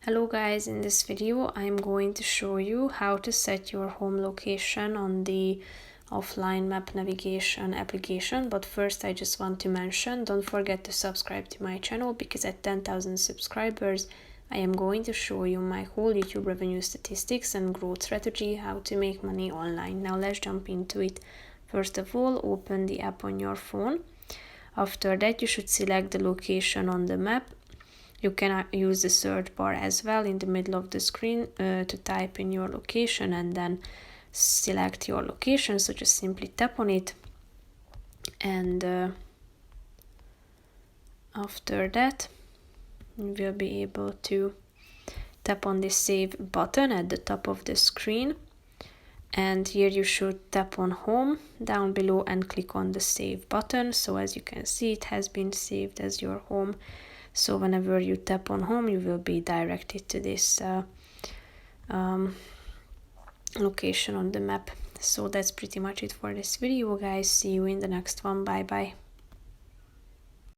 Hello guys, in this video I'm going to show you how to set your home location on the offline map navigation application. But first I just want to mention, don't forget to subscribe to my channel, because at 10,000 subscribers I am going to show you my whole YouTube revenue statistics and growth strategy, how to make money online. Now let's jump into it. First of all, open the app on your phone. After that, you should select the location on the map. You can use the search bar as well in the middle of the screen to type in your location and then select your location. So just simply tap on it, and after that you will be able to tap on the save button at the top of the screen, and here you should tap on home down below and click on the save button. So as you can see, it has been saved as your home. So whenever you tap on home, you will be directed to this location on the map. So that's pretty much it for this video, guys. See you in the next one. Bye bye.